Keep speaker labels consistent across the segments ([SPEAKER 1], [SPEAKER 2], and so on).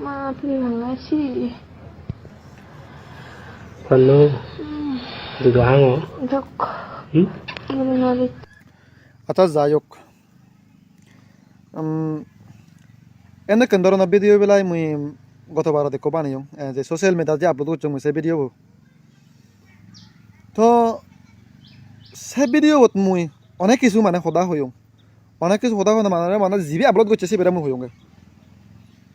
[SPEAKER 1] মাহফিল ভাঙাছি
[SPEAKER 2] Ano? Duduhan mo?
[SPEAKER 1] dok
[SPEAKER 2] Hmm?
[SPEAKER 1] ngalit
[SPEAKER 3] আচ্ছা যাই হোক এনে কেন ধরনের ভিডিও বেলায় মুই গতবার দেখো বানিও যে সোশ্যাল মিডিয়া যে আপলোড করছো মুই সে ভিডিও তো সে ভিডিও মুই অনেক কিছু মানে সদা হইও অনেক কিছু সদা হয় মানে মানে জিবি আপলোড করছে সে বেড়া মুই হইওগে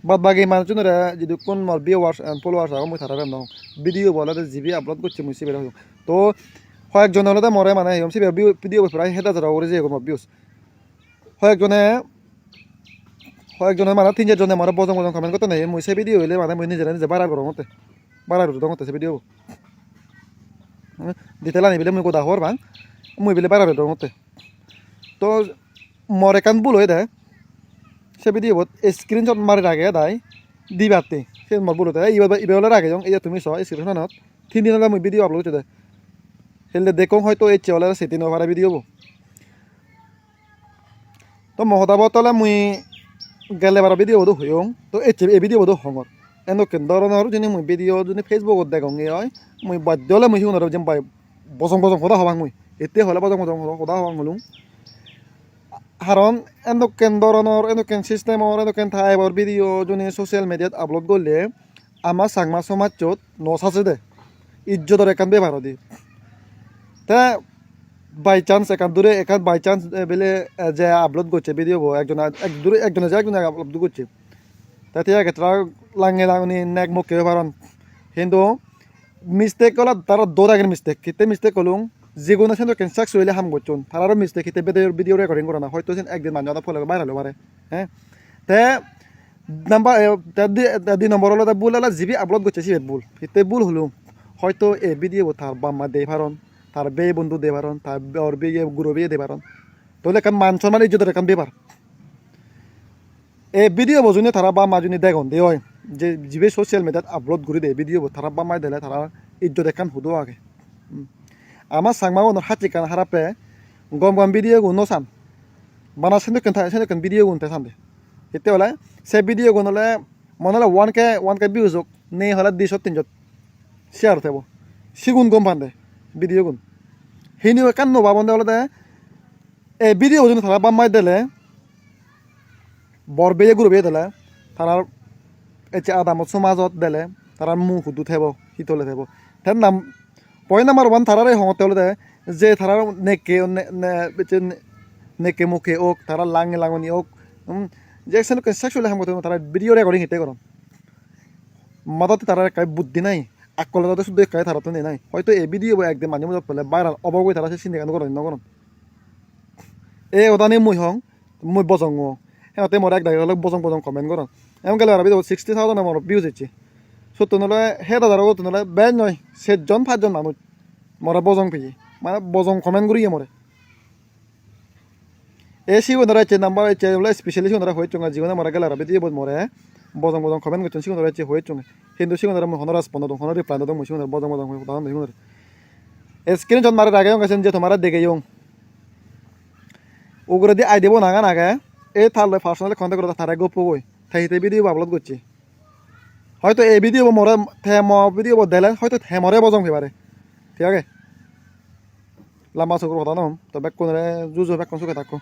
[SPEAKER 3] বাদ বাকি মানুষজনের যদি কোন মোর ভিউয়ার্স ফলোয়ার্স আগে মুই থাকা না ভিডিও বলে জিবি আপলোড করছে মুই সে বেড়া হইও তো কয়েকজন হলে মরে মানে সে ভিডিও প্রায় হেদা ধরা ওরে যে কোনো ভিউস কয়েকজনে মানে তিন চারজনে মানে বজং বজং কমেন্ট করতে নেই মুই সে ভিডিও হইলে মানে মুই নিজে বাড়া করো মতে বাড়া করতে মতে সে ভিডিও দিতে লানি বিলে মুই কোদা হর বাং মুই বিলে বাড়া করতে মতে তো মরে কান ভুল হয়ে দেয় সে ভিডিও স্ক্রিনশট মারি আগে দায় দিবাতে সে মর ভুল হতে ইবে আগে যাও এই তুমি সহ স্ক্রিনশট 3 দিন হলে মুই ভিডিও আপলোড করতে দেয় হেললে দেখো হয়তো এই চেওয়ালে সেদিন ওভারে ভিডিও তো মহতাবতলে মুই গেলে বারা ভিডিও বধু হইং তো এই ভিডিও বধু হঙর এনক ধরনের যদি মুই ভিডিও যদি ফেসবুকত দেখং হয় মুই বাধ্য হলে মুই শুনার যেন পাই বজং বজং সদা হবাং মুই এতে হলে বজং বজং সদা হবাং হলুম কারণ এনকেন ধরনের এনকেন সিস্টেমর এনকেন টাইপর ভিডিও যদি সোশ্যাল মিডিয়াত আপলোড করলে আমার সাংমা সমাজত নসাছে দে ইজ্জতর একান ব্যবহার দি তা বাই চান্স একান দূরে একান বাই চান্স বেলে যে আপলোড করছে ভিডিও একজনে আপলোড করছে তাতে ক্ষেত্রে লাঙে লাঙনি নেক মুখ কেউ পারন কিন্তু মিস্টেক হল তারা দৌড়াগের মিস্টেক কিতে মিস্টেক হলুম যেগুলো সেন ক্যান্সার হইলে হাম করছুন তারারও মিস্টেক কিতে ভিডিও রেকর্ডিং করে না হয়তো একদিন মানুষ ফলে বাইরে হলো পারে হ্যাঁ তে নাম্বার 2 নম্বর হলো ভুল হলো জিবি আপলোড করছে সে ভুল কিতে ভুল হলুম হয়তো এই ভিডিও তার বাম্মা দেই পারন তার বে বন্ধু দে পারন তার ওর বিয়ে গুরু বিয়ে দে পারন তাহলে কারণ মান সম্মান ইজ্জতের কাম ব্যাপার এই ভিডিও বজুনে তারা বা মাজুনি দেখুন দে হয় যে যিবে সোশ্যাল মিডিয়াত আপলোড করে দেয় ভিডিও তারা বা মাই দিলে তারা ইজ্জত একান হুদো আগে আমার সাংমাও হাতি কান হারাপে গম গম ভিডিও গুণ সান বানা সেন ভিডিও গুনতে সান দে এতে হলে সে ভিডিও গুণ হলে মনে হলে 1K ভিউজ হোক নেই হলে 200-300 শেয়ার থাকবো সিগুণ গম পান দে ভিডিও গুণ সেইনিও কান নবা বন্ধে হলে এই ভিডিও যদি তারা বা মাই দিলে বৰ বেয়ে গুরু বেয়ে দিলে তারার এতে আদামত সমাজত দিলে তারার মুখ হুদু থাকব শীতলে থাকব তার নাম পয়েন্ট নাম্বার 1 তারারে হতে হলে যে তারার নেকে মুখে ওক তারা লাঙে লাঙনি ওক যে সেক্সুয়ালি হাম করতে তারা ভিডিও রেকর্ডিং হিতে করন মাদাতে তারা কাই বুদ্ধি নাই আকলে তাদের শুধু কাই তারা তো নাই হয়তো এই ভিডিও একদিন মাঝে মাঝে পেলে বাইরে অবগত তারা সে চিন্তা করেন নকরেন এই ওদানি মুই হং মুই বজং সিহঁতে মোৰ এক দায়ী হ'লে বজং কমেণ্ট কৰণ এওঁ গেলে আৰু 60,000 মোৰ ভিউজ হৈছে সত্য নহ'লে সেই দাদাৰ আগত নহ'লে বেয়া নহয় 4জন 5জন মানুহ মৰে বজং পেয়ে মানে বজং কমেণ্ট কৰিয়ে মৰে এই সিগুণরা হচ্ছে নাম্বার হচ্ছে স্পেশালি সিগুণরা হয়ে চুঙ্গা জীবনে মরা গেলে আর বেদিয়ে মরে বজং কমেন্ট করছেন সিগুণরা হচ্ছে হয়ে চুঙ্গে কিন্তু সিগুণরা মই হনরাস পন্দ দং হনর রিপ্লাই দং মই সিগুণরা বজং উদাহরণ সিগুণরা স্ক্রিনশট মারে আগে গেছেন যে তোমার দেখে ওগুলো দিয়ে আই দেব নাগা নাগে এই থাকলে পার্সোনালি কন্ট্যাক্ট করে তারা গপ কই থাইতে ভিডিও আপলোড করছি হয়তো এই ভিডিও মরে ভিডিও দিলে হয়তো মরে বজং ফেবারে ঠিক আছে লম্বা চকুর কথা নম তো ব্যাক কোন জুজো ব্যাক কোন চোখে থাকো